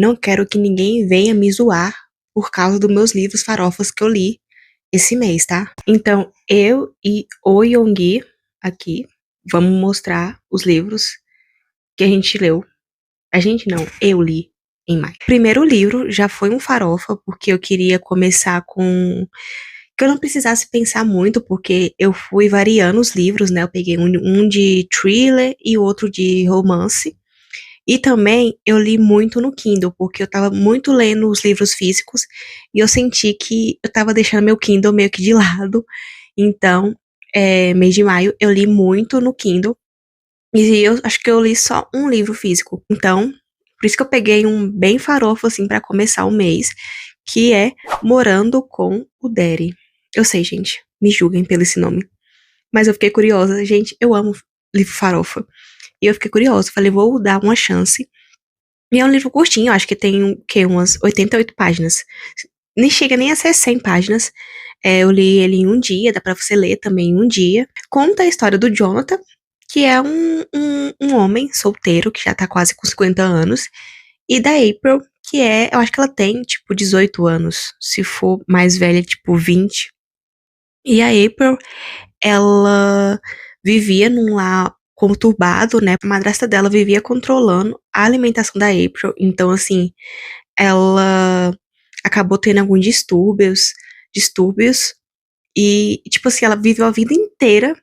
Não quero que ninguém venha me zoar por causa dos meus livros farofas que eu li esse mês, tá? Então, eu e o Yonggi aqui vamos mostrar os livros que a gente leu. A gente não, eu li em maio. O primeiro livro já foi um farofa, porque eu queria começar com que eu não precisasse pensar muito, porque eu fui variando os livros, né? Eu peguei um de thriller e outro de romance. E também eu li muito no Kindle, porque eu tava muito lendo os livros físicos e eu senti que eu tava deixando meu Kindle meio que de lado. Então, mês de maio eu li muito no Kindle e eu acho que eu li só um livro físico. Então, por isso que eu peguei um bem farofo assim pra começar o mês, que é Morando com o Daddy. Eu sei, gente, me julguem pelo esse nome, mas eu fiquei curiosa. Gente, eu amo livro farofa. E eu fiquei curiosa, falei, vou dar uma chance. E é um livro curtinho, acho que tem umas 88 páginas. Nem chega nem a ser 100 páginas. Eu li ele em um dia, dá pra você ler também em um dia. Conta a história do Jonathan, que é um homem solteiro, que já tá quase com 50 anos. E da April, que eu acho que ela tem, tipo, 18 anos. Se for mais velha, tipo, 20. E a April, ela vivia num lar conturbado, né? A madrasta dela vivia controlando a alimentação da April. Então, assim, ela acabou tendo alguns distúrbios, e, tipo assim, ela viveu a vida inteira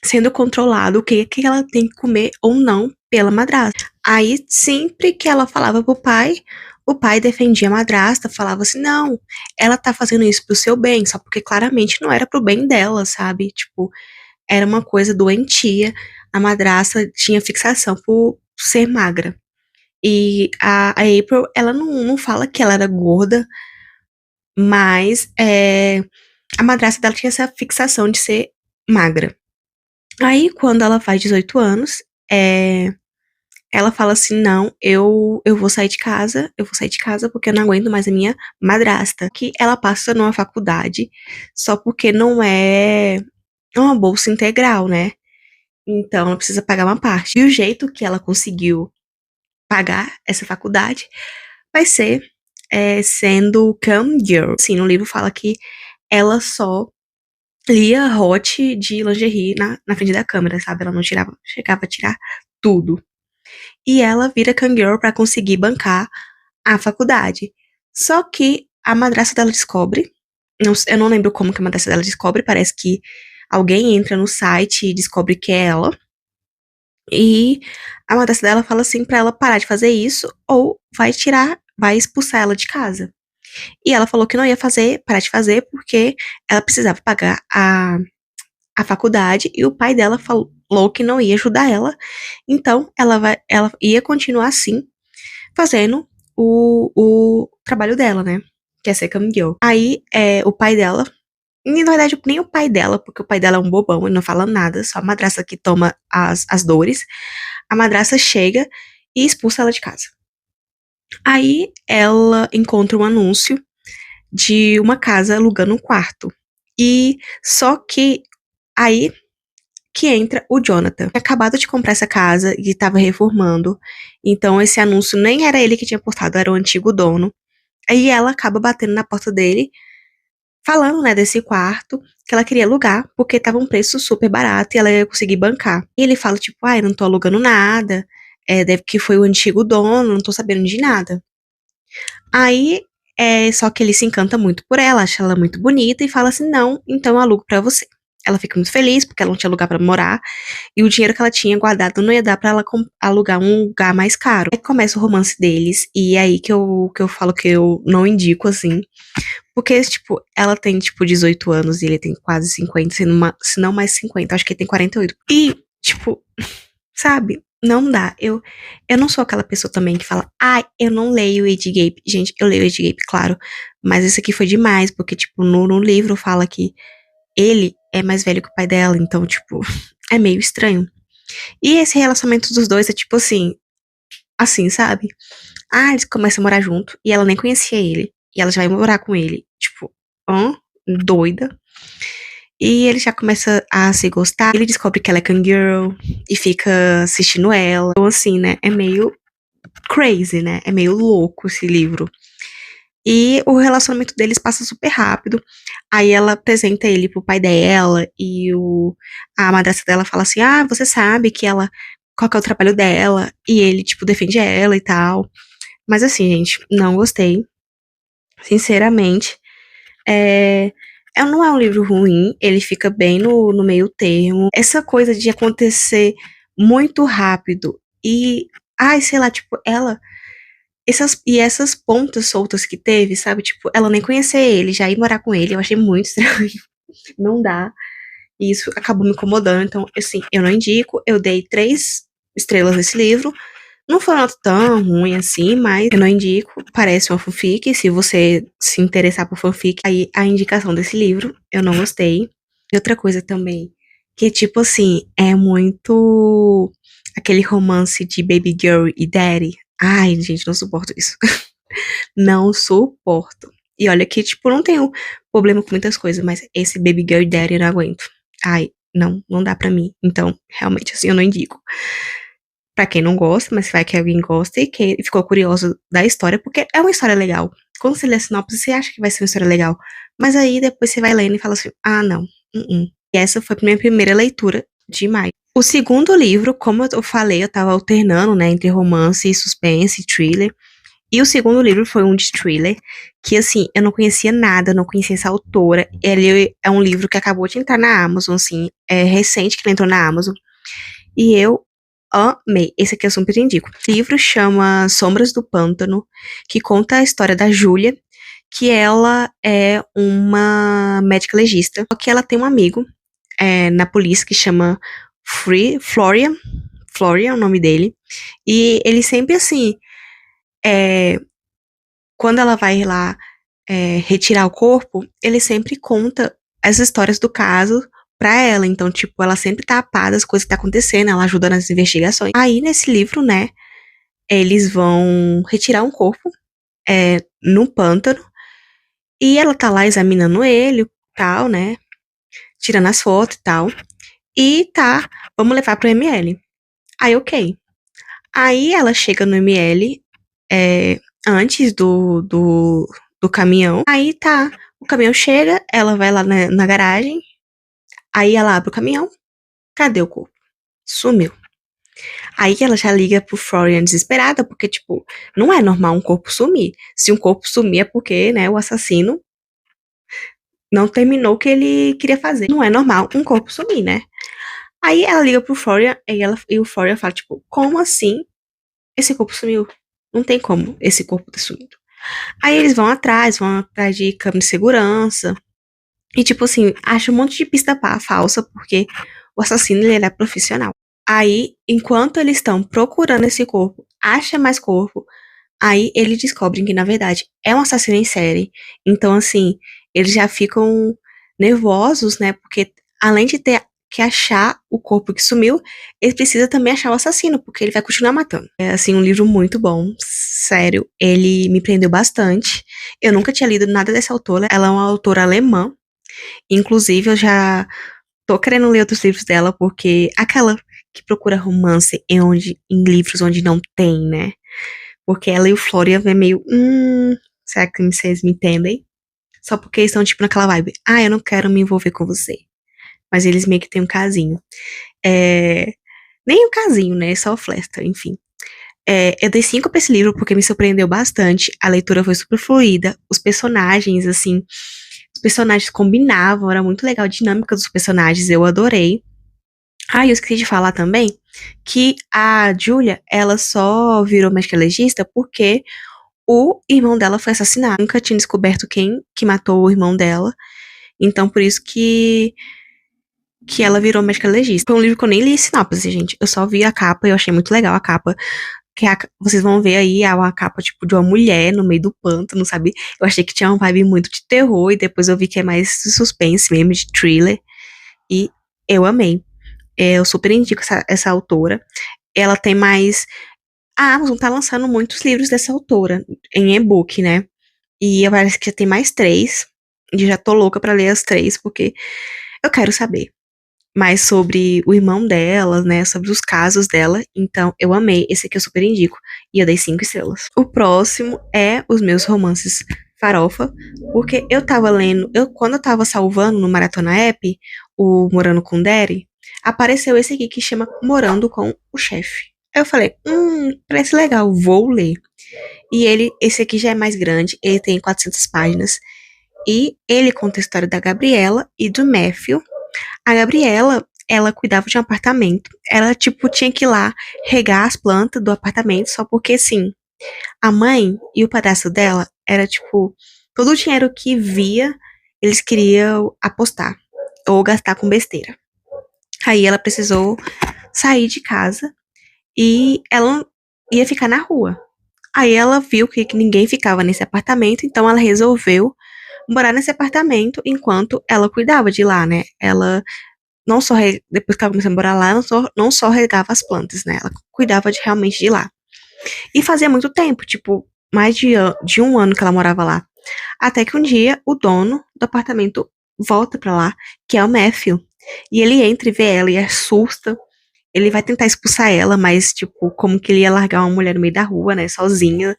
sendo controlada o que ela tem que comer ou não pela madrasta. Aí, sempre que ela falava pro pai, o pai defendia a madrasta, falava assim, não, ela tá fazendo isso pro seu bem, só porque claramente não era pro bem dela, sabe? Tipo, era uma coisa doentia, a madrasta tinha fixação por ser magra. E a April, ela não fala que ela era gorda, mas a madrasta dela tinha essa fixação de ser magra. Aí, quando ela faz 18 anos, ela fala assim, não, eu vou sair de casa porque eu não aguento mais a minha madrasta. Que ela passa numa faculdade, só porque não é uma bolsa integral, né? Então, ela precisa pagar uma parte. E o jeito que ela conseguiu pagar essa faculdade vai ser sendo cam girl. Assim, no livro fala que ela só lia hot de lingerie na frente da câmera, sabe? Ela não chegava a tirar tudo. E ela vira cam girl pra conseguir bancar a faculdade. Só que a madrasta dela descobre, eu não lembro como que a madrasta dela descobre, parece que alguém entra no site e descobre que é ela. E a madrasta dela fala assim pra ela parar de fazer isso ou vai expulsar ela de casa. E ela falou que não ia parar de fazer porque ela precisava pagar a faculdade e o pai dela falou que não ia ajudar ela. Então ela ia continuar assim, fazendo o trabalho dela, né? Que é ser camgueu. Aí o pai dela, e, na verdade, nem o pai dela, porque o pai dela é um bobão, ele não fala nada, só a madrasta que toma as dores. A madrasta chega e expulsa ela de casa. Aí ela encontra um anúncio de uma casa alugando um quarto. E só que aí que entra o Jonathan. Tinha acabado de comprar essa casa e estava reformando. Então esse anúncio nem era ele que tinha postado, era o antigo dono. Aí ela acaba batendo na porta dele, falando, né, desse quarto, que ela queria alugar, porque tava um preço super barato e ela ia conseguir bancar. E ele fala, tipo, ai, não tô alugando nada, deve que foi o antigo dono, não tô sabendo de nada. Aí, só que ele se encanta muito por ela, acha ela muito bonita e fala assim, não, então eu alugo pra você. Ela fica muito feliz, porque ela não tinha lugar pra morar, e o dinheiro que ela tinha guardado não ia dar pra ela alugar um lugar mais caro. Aí começa o romance deles, e é aí que eu falo que eu não indico, assim, porque, tipo, ela tem, tipo, 18 anos e ele tem quase 50, se não mais 50, acho que ele tem 48. E, tipo, sabe? Não dá. Eu não sou aquela pessoa também que fala, ai, eu não leio Age Gape. Gente, eu leio Age Gape, claro. Mas isso aqui foi demais, porque, tipo, no livro fala que ele é mais velho que o pai dela, então, tipo, é meio estranho. E esse relacionamento dos dois é, tipo, assim, sabe? Ah, eles começam a morar junto e ela nem conhecia ele. E ela já vai morar com ele. Tipo, doida. E ele já começa a se gostar. Ele descobre que ela é cangirl e fica assistindo ela. Então, assim, né? É meio crazy, né? É meio louco esse livro. E o relacionamento deles passa super rápido. Aí ela apresenta ele pro pai dela e a madrasta dela fala assim: "Ah, você sabe que ela qual que é o trabalho dela?" E ele tipo defende ela e tal. Mas assim, gente, não gostei, sinceramente. É, não é um livro ruim, ele fica bem no meio termo. Essa coisa de acontecer muito rápido e, ai, sei lá, tipo, essas pontas soltas que teve, sabe? Tipo, ela nem conhecer ele, já ir morar com ele, eu achei muito estranho. Não dá. E isso acabou me incomodando. Então, assim, eu não indico. Eu dei 3 estrelas nesse livro. Não foi uma nota tão ruim assim, mas eu não indico. Parece uma fanfic. Se você se interessar por fanfic, aí a indicação desse livro, eu não gostei. E outra coisa também, que tipo assim, é muito aquele romance de Baby Girl e Daddy. Ai, gente, não suporto isso. Não suporto. E olha que, tipo, não tenho problema com muitas coisas, mas esse Baby Girl e Daddy eu não aguento. Ai, não dá pra mim. Então, realmente, assim, eu não indico. Pra quem não gosta, mas vai que alguém gosta e que ficou curioso da história, porque é uma história legal. Quando você lê a sinopse, você acha que vai ser uma história legal. Mas aí depois você vai lendo e fala assim: ah, não. E essa foi a minha primeira leitura de maio. O segundo livro, como eu falei, eu tava alternando, né, entre romance, suspense, thriller. E o segundo livro foi um de thriller, que assim, eu não conhecia nada, não conhecia essa autora. Ele é um livro que acabou de entrar na Amazon, assim, é recente que ele entrou na Amazon. E eu amei. Esse aqui eu super indico. O livro chama Sombras do Pântano, que conta a história da Júlia, que ela é uma médica legista, só que ela tem um amigo na polícia que chama Florian. Florian é o nome dele. E ele sempre assim, é, quando ela vai lá retirar o corpo, ele sempre conta as histórias do caso pra ela. Então, tipo, ela sempre tá a par das coisas que tá acontecendo, ela ajuda nas investigações. Aí, nesse livro, né, eles vão retirar um corpo no pântano e ela tá lá examinando ele, tal, né, tirando as fotos e tal. E tá, vamos levar pro ML. Aí, ok. Aí ela chega no ML antes do caminhão. Aí tá, o caminhão chega, ela vai lá na garagem, aí ela abre o caminhão, cadê o corpo? Sumiu. Aí ela já liga pro Florian desesperada, porque, tipo, não é normal um corpo sumir. Se um corpo sumir é porque, né, o assassino não terminou o que ele queria fazer. Não é normal um corpo sumir, né? Aí ela liga pro Florian e o Florian fala, tipo, como assim esse corpo sumiu? Não tem como esse corpo ter sumido. Aí eles vão atrás de câmera de segurança. E, tipo assim, acha um monte de pista falsa, porque o assassino, ele é profissional. Aí, enquanto eles estão procurando esse corpo, acha mais corpo, aí eles descobrem que, na verdade, é um assassino em série. Então, assim, eles já ficam nervosos, né? Porque, além de ter que achar o corpo que sumiu, eles precisam também achar o assassino, porque ele vai continuar matando. É, assim, um livro muito bom, sério. Ele me prendeu bastante. Eu nunca tinha lido nada dessa autora. Ela é uma autora alemã. Inclusive, eu já tô querendo ler outros livros dela, porque aquela que procura romance em livros onde não tem, né? Porque ela e o Florian é meio, será que vocês me entendem? Só porque eles estão, tipo, naquela vibe, eu não quero me envolver com você. Mas eles meio que têm um casinho. Nem um casinho, né? Só o flesta, enfim. Eu dei 5 pra esse livro porque me surpreendeu bastante. A leitura foi super fluida. Os personagens, assim, os personagens combinavam, era muito legal a dinâmica dos personagens, eu adorei. Eu esqueci de falar também que a Julia, ela só virou médica legista porque o irmão dela foi assassinado. Nunca tinha descoberto quem que matou o irmão dela. Então, por isso que ela virou médica legista. Foi um livro que eu nem li sinopse, gente. Eu só vi a capa e eu achei muito legal a capa. Vocês vão ver aí uma capa, tipo, de uma mulher no meio do pântano, sabe? Eu achei que tinha uma vibe muito de terror e depois eu vi que é mais de suspense mesmo, de thriller. E eu amei. Eu super indico essa autora. Ela tem mais. A Amazon tá lançando muitos livros dessa autora em e-book, né? E parece que já tem mais 3. E já tô louca pra ler as 3, porque eu quero saber. mais sobre o irmão dela, né, sobre os casos dela. Então, eu amei. Esse aqui eu super indico. E eu dei 5 estrelas. O próximo é os meus romances farofa, porque eu tava lendo, quando eu tava salvando no Maratona App, o Morando com Daddy, apareceu esse aqui que chama Morando com o Chefe. Aí eu falei, parece legal, vou ler. E esse aqui já é mais grande, ele tem 400 páginas. E ele conta a história da Gabriela e do Matthew. A Gabriela, ela cuidava de um apartamento. Ela, tipo, tinha que ir lá regar as plantas do apartamento, só porque, assim, a mãe e o padrasto dela era, tipo, todo o dinheiro que via, eles queriam apostar ou gastar com besteira. Aí ela precisou sair de casa e ela ia ficar na rua. Aí ela viu que ninguém ficava nesse apartamento, então ela resolveu morar nesse apartamento enquanto ela cuidava de lá, né? Ela não só, depois que ela começou a morar lá, não só regava as plantas, né? Ela cuidava realmente de lá. E fazia muito tempo, tipo, mais de um ano que ela morava lá. Até que um dia o dono do apartamento volta pra lá, que é o Matthew. E ele entra e vê ela e assusta. Ele vai tentar expulsar ela, mas, tipo, como que ele ia largar uma mulher no meio da rua, né? Sozinha,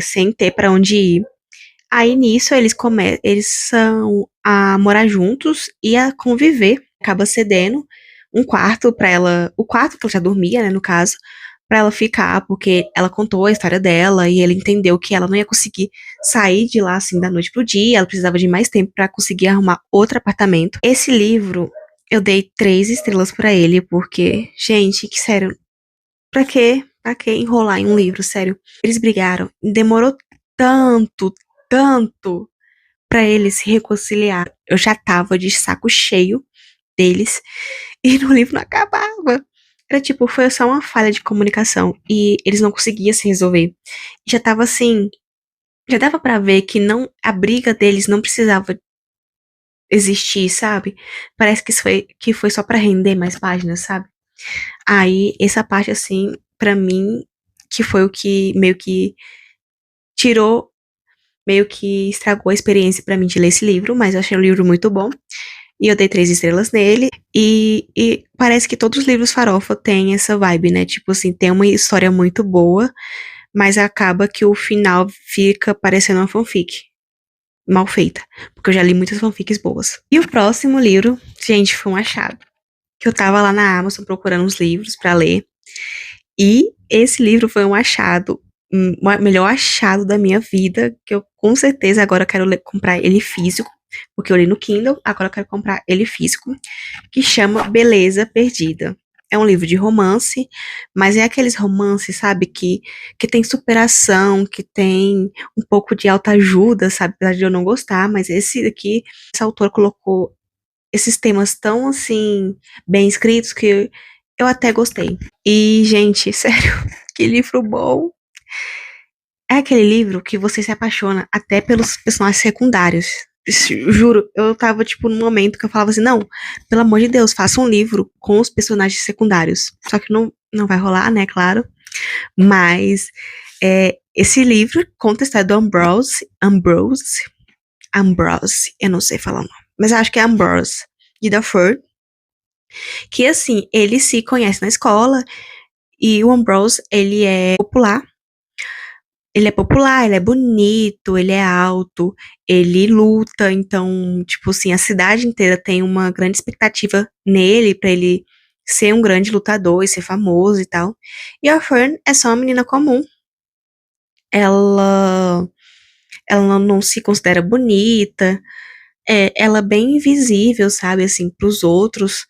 sem ter pra onde ir. Aí nisso eles são a morar juntos e a conviver. Acaba cedendo um quarto pra ela, o quarto que ela já dormia, né, no caso, pra ela ficar, porque ela contou a história dela e ele entendeu que ela não ia conseguir sair de lá assim da noite pro dia, ela precisava de mais tempo pra conseguir arrumar outro apartamento. Esse livro eu dei 3 estrelas pra ele, porque, gente, que sério, pra quê? Pra que enrolar em um livro, sério? Eles brigaram, demorou tanto, tanto pra eles se reconciliar. Eu já tava de saco cheio deles e no livro não acabava. Era tipo, foi só uma falha de comunicação e eles não conseguiam se resolver. Já tava assim, já dava pra ver que não, a briga deles não precisava existir, sabe? Parece que foi só pra render mais páginas, sabe? Aí essa parte assim, pra mim, que foi o que meio que tirou, meio que estragou a experiência pra mim de ler esse livro, mas eu achei o livro muito bom. E eu dei 3 estrelas nele. E parece que todos os livros farofa têm essa vibe, né? Tipo assim, tem uma história muito boa, mas acaba que o final fica parecendo uma fanfic. Mal feita. Porque eu já li muitas fanfics boas. E o próximo livro, gente, foi um achado. Que eu tava lá na Amazon procurando uns livros pra ler. E esse livro foi um achado, o melhor achado da minha vida, que eu com certeza agora quero comprar ele físico, porque eu li no Kindle, agora eu quero comprar ele físico, que chama Beleza Perdida. É um livro de romance, mas é aqueles romances, sabe, que tem superação, que tem um pouco de autoajuda, sabe, apesar de eu não gostar, mas esse daqui, essa autora colocou esses temas tão, assim, bem escritos que eu até gostei. E, gente, sério, que livro bom. É aquele livro que você se apaixona até pelos personagens secundários. Juro, eu tava, tipo, num momento que eu falava assim, não, pelo amor de Deus, faça um livro com os personagens secundários. Só que não vai rolar, né, claro. Mas esse livro conta a história do Ambrose, eu não sei falar o nome, mas eu acho que é Ambrose, de Darfur, que, assim, ele se conhece na escola, e o Ambrose, ele é bonito, ele é alto, ele luta, então, tipo assim, a cidade inteira tem uma grande expectativa nele pra ele ser um grande lutador e ser famoso e tal. E a Fern é só uma menina comum. Ela, ela não se considera bonita, ela é bem invisível, sabe, assim, pros outros.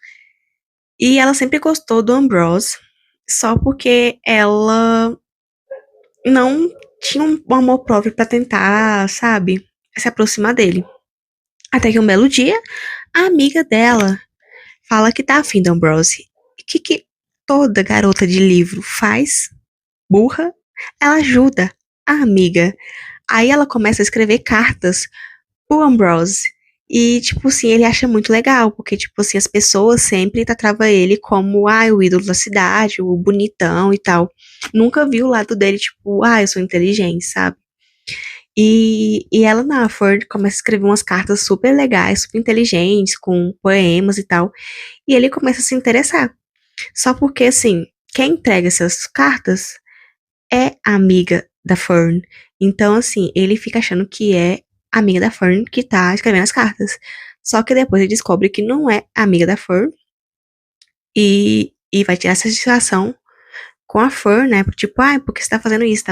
E ela sempre gostou do Ambrose, só porque ela não tinha um amor próprio pra tentar, sabe, se aproximar dele. Até que um belo dia, a amiga dela fala que tá afim do Ambrose. E o que toda garota de livro faz? Burra? Ela ajuda a amiga. Aí ela começa a escrever cartas pro Ambrose. E, tipo assim, ele acha muito legal, porque, tipo assim, as pessoas sempre tratavam ele como, o ídolo da cidade, o bonitão e tal. Nunca viu o lado dele, tipo, eu sou inteligente, sabe? E ela, na Fern, começa a escrever umas cartas super legais, super inteligentes, com poemas e tal. E ele começa a se interessar. Só porque, assim, quem entrega essas cartas é a amiga da Fern. Então, assim, ele fica achando que é a amiga da Fern que tá escrevendo as cartas. Só que depois ele descobre que não é a amiga da Fern e vai tirar essa satisfação com a Fern, né? Tipo, ai, por que você tá fazendo isso?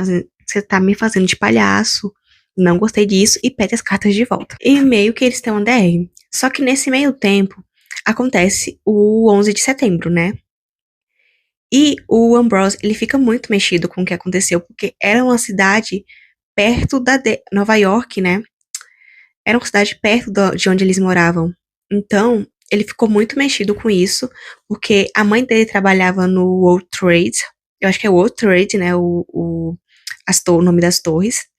Você tá me fazendo de palhaço. Não gostei disso e pede as cartas de volta. E meio que eles têm uma DR. Só que nesse meio tempo acontece o 11 de setembro, né? E o Ambrose, ele fica muito mexido com o que aconteceu, porque era uma cidade perto Nova York, né? Era uma cidade perto de onde eles moravam. Então, ele ficou muito mexido com isso, porque a mãe dele trabalhava no World Trade, eu acho que é World Trade, né? O nome das torres.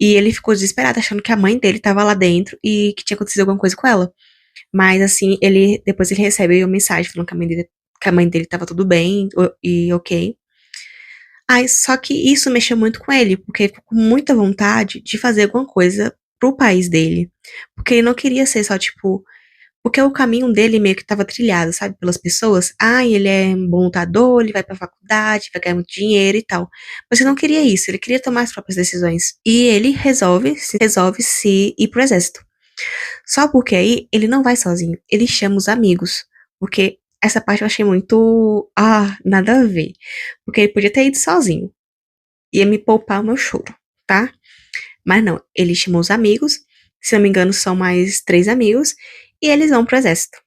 E ele ficou desesperado, achando que a mãe dele estava lá dentro e que tinha acontecido alguma coisa com ela. Mas assim, depois ele recebe uma mensagem falando que a mãe dele tava tudo bem e ok. Aí, só que isso mexeu muito com ele, porque ele ficou com muita vontade de fazer alguma coisa pro país dele. Porque ele não queria ser só, tipo, porque o caminho dele meio que tava trilhado, sabe, pelas pessoas. Ah, ele é um bom lutador, ele vai pra faculdade, vai ganhar muito dinheiro e tal. Mas ele não queria isso, ele queria tomar as próprias decisões. E ele resolve se ir pro exército. Só porque aí ele não vai sozinho, ele chama os amigos. Porque essa parte eu achei muito. Ah, nada a ver. Porque ele podia ter ido sozinho. Ia me poupar o meu choro, tá? Mas não, ele chamou os amigos. Se não me engano, são mais 3 amigos. E eles vão pro exército.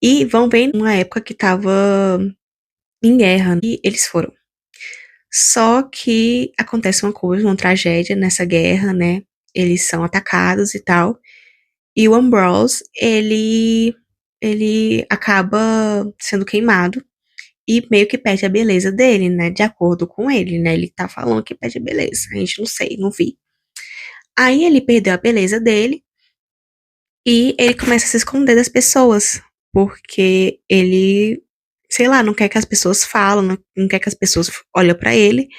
E vão bem numa época que tava em guerra. E eles foram. Só que acontece uma coisa, uma tragédia nessa guerra, né? Eles são atacados e tal. E o Ambrose, ele acaba sendo queimado e meio que perde a beleza dele, né? De acordo com ele, né? Ele tá falando que perde a beleza. A gente não sei, não vi. Aí ele perdeu a beleza dele e ele começa a se esconder das pessoas, porque ele, sei lá, não quer que as pessoas falam, não quer que as pessoas olhem pra ele.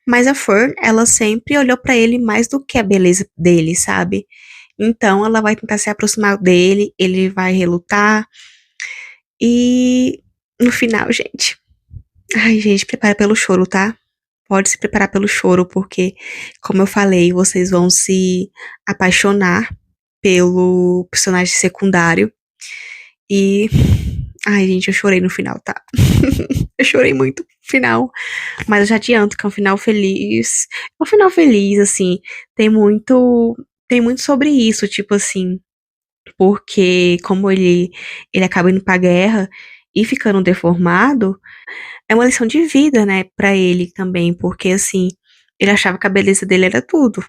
Mas a Fern, ela sempre olhou pra ele mais do que a beleza dele, sabe? Então ela vai tentar se aproximar dele, ele vai relutar. E no final, gente. Ai, gente, prepara pelo choro, tá? Pode se preparar pelo choro, porque, como eu falei, vocês vão se apaixonar pelo personagem secundário. E. Ai, gente, eu chorei no final, tá? Eu chorei muito no final. Mas eu já adianto que é um final feliz. É um final feliz, assim. Tem muito. Tem muito sobre isso, tipo assim. Porque como ele acaba indo pra guerra e ficando deformado, é uma lição de vida, né, pra ele também, porque assim, ele achava que a beleza dele era tudo.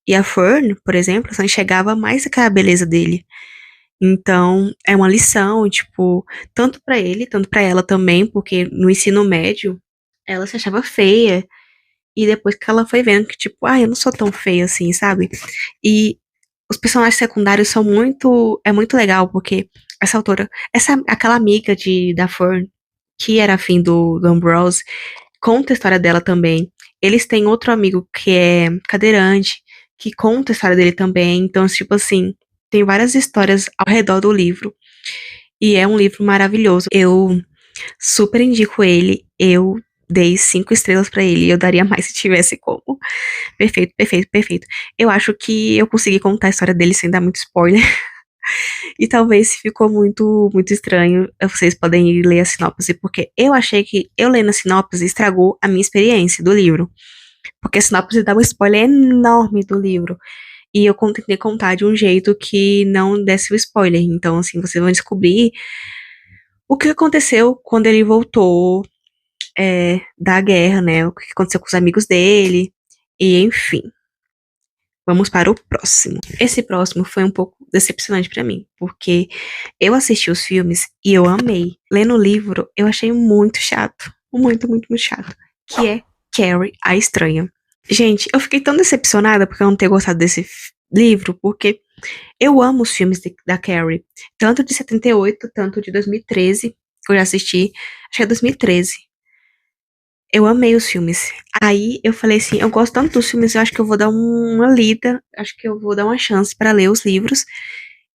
E a Fern, por exemplo, só enxergava mais que a beleza dele. Então, é uma lição, tipo, tanto pra ele, tanto pra ela também, porque no ensino médio ela se achava feia. E depois que ela foi vendo que, tipo, eu não sou tão feia assim, sabe? E os personagens secundários são muito. É muito legal, porque essa autora. Aquela amiga da Fern, que era afim do Ambrose, conta a história dela também. Eles têm outro amigo que é cadeirante, que conta a história dele também. Então, tipo assim, tem várias histórias ao redor do livro. E é um livro maravilhoso. Eu super indico ele. Eu dei 5 estrelas pra ele. Eu daria mais se tivesse como. Perfeito, perfeito, perfeito. Eu acho que eu consegui contar a história dele sem dar muito spoiler. E talvez se ficou muito, muito estranho, vocês podem ir ler a sinopse, porque eu achei que eu lendo a sinopse estragou a minha experiência do livro. Porque a sinopse dá um spoiler enorme do livro. E eu tentei contar de um jeito que não desse o spoiler. Então, assim, vocês vão descobrir o que aconteceu quando ele voltou da guerra, né? O que aconteceu com os amigos dele. E, enfim. Vamos para o próximo. Esse próximo foi um pouco decepcionante pra mim, porque eu assisti os filmes e eu amei. Lendo o livro, eu achei muito chato. Muito, muito, muito chato. Que é Carrie, a Estranha. Gente, eu fiquei tão decepcionada porque eu não ter gostado desse livro, porque eu amo os filmes da Carrie. Tanto de 78, tanto de 2013, que eu já assisti. Acho que é 2013. Eu amei os filmes. Aí eu falei assim, eu gosto tanto dos filmes, eu acho que eu vou dar uma lida, acho que eu vou dar uma chance pra ler os livros.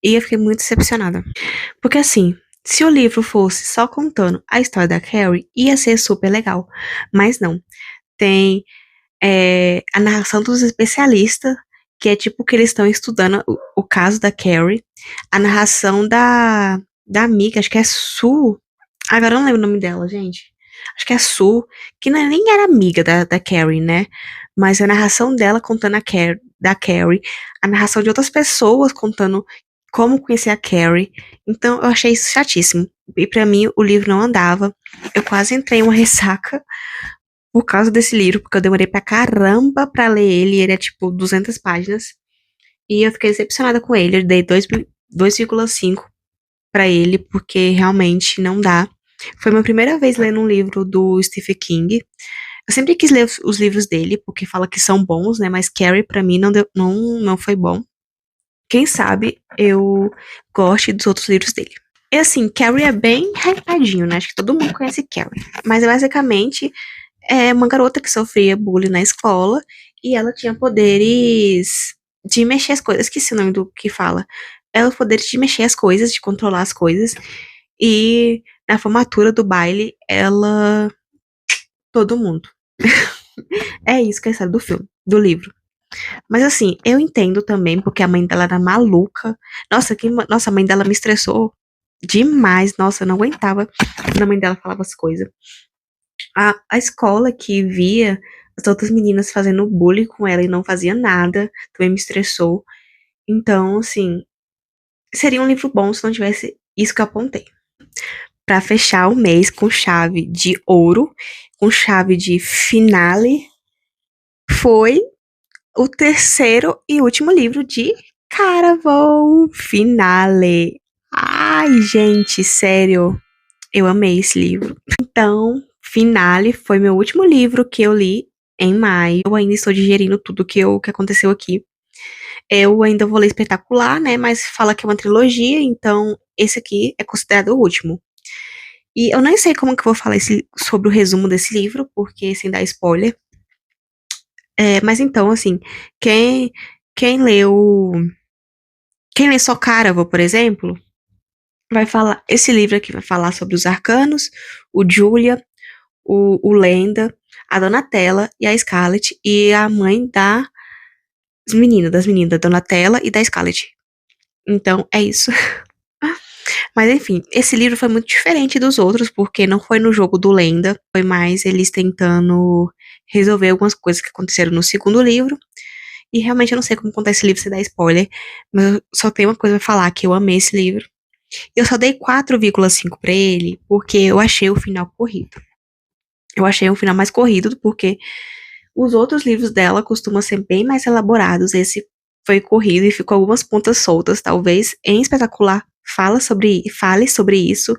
E eu fiquei muito decepcionada. Porque assim, se o livro fosse só contando a história da Carrie, ia ser super legal. Mas não. Tem a narração dos especialistas, que é tipo que eles estão estudando o caso da Carrie. A narração da amiga, acho que é Sue. Agora eu não lembro o nome dela, gente. Acho que é Sue, que nem era amiga da Carrie, né? Mas a narração dela contando da Carrie, a narração de outras pessoas contando como conhecer a Carrie. Então eu achei isso chatíssimo. E pra mim o livro não andava. Eu quase entrei em uma ressaca por causa desse livro, porque eu demorei pra caramba pra ler ele. Ele é tipo 200 páginas. E eu fiquei decepcionada com ele. Eu dei 2,5 pra ele, porque realmente não dá. Foi minha primeira vez lendo um livro do Stephen King. Eu sempre quis ler os livros dele, porque fala que são bons, né? Mas Carrie, pra mim, não foi bom. Quem sabe eu goste dos outros livros dele. E assim, Carrie é bem hypadinho, né? Acho que todo mundo conhece Carrie. Mas basicamente é uma garota que sofria bullying na escola e ela tinha poderes de mexer as coisas. Esqueci o nome do que fala. Ela poderes de mexer as coisas, de controlar as coisas. E na formatura do baile, ela. Todo mundo. É isso que é a história do filme, do livro. Mas assim, eu entendo também, porque a mãe dela era maluca. Nossa, nossa, a mãe dela me estressou demais. Nossa, eu não aguentava quando a mãe dela falava as coisas. A escola que via as outras meninas fazendo bullying com ela e não fazia nada, também me estressou. Então, assim, seria um livro bom se não tivesse isso que eu apontei. Pra fechar o mês com chave de ouro, com chave de finale, foi o terceiro e último livro de Caraval Finale. Ai, gente, sério, eu amei esse livro. Então, Finale foi meu último livro que eu li em maio. Eu ainda estou digerindo tudo que aconteceu aqui. Eu ainda vou ler Espetacular, né? Mas fala que é uma trilogia, então esse aqui é considerado o último. E eu nem sei como que eu vou falar sobre o resumo desse livro, porque sem dar spoiler. Mas então, assim, quem, quem leu. Quem lê só Caraval, por exemplo, vai falar. Esse livro aqui vai falar sobre os arcanos, o Julia, o Lenda, a Donatella e a Scarlett, e a mãe das meninas, da Donatella e da Scarlett. Então, é isso. Mas enfim, esse livro foi muito diferente dos outros, porque não foi no jogo do Lenda, foi mais eles tentando resolver algumas coisas que aconteceram no segundo livro. E realmente eu não sei como contar esse livro sem dar spoiler, mas eu só tenho uma coisa pra falar, que eu amei esse livro. Eu só dei 4,5 pra ele, porque eu achei o final corrido. Eu achei um final mais corrido, porque os outros livros dela costumam ser bem mais elaborados. Esse foi corrido e ficou algumas pontas soltas, talvez. Em Espetacular fale sobre isso,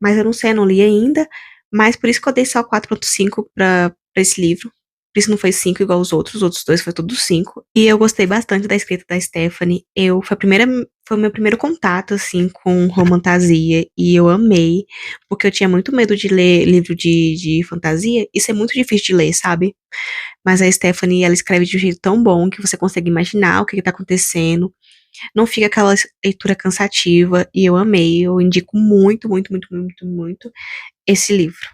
mas eu não sei, eu não li ainda. Mas por isso que eu dei só 4,5 pra esse livro. Por isso não foi 5 igual os outros dois foi tudo 5. E eu gostei bastante da escrita da Stephanie. Foi o meu primeiro contato, assim, com romantasia, e eu amei, porque eu tinha muito medo de ler livro de fantasia. Isso é muito difícil de ler, sabe? Mas a Stephanie, ela escreve de um jeito tão bom que você consegue imaginar o que tá acontecendo. Não fica aquela leitura cansativa, e eu amei. Eu indico muito, muito, muito, muito, muito esse livro.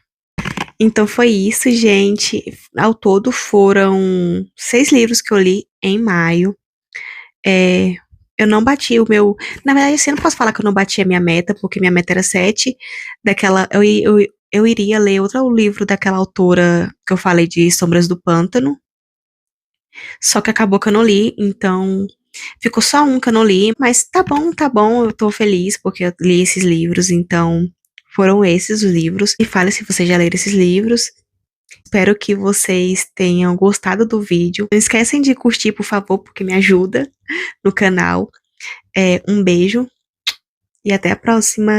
Então foi isso, gente. Ao todo foram 6 livros que eu li em maio. É, eu não bati o meu. Na verdade, assim, eu não posso falar que eu não bati a minha meta, porque minha meta era 7. Daquela. Eu iria ler outro livro daquela autora que eu falei de Sombras do Pântano. Só que acabou que eu não li, então ficou só um que eu não li. Mas tá bom, eu tô feliz porque eu li esses livros, então foram esses os livros. E fale se vocês já leram esses livros. Espero que vocês tenham gostado do vídeo. Não esquecem de curtir, por favor, porque me ajuda no canal. Um beijo e até a próxima.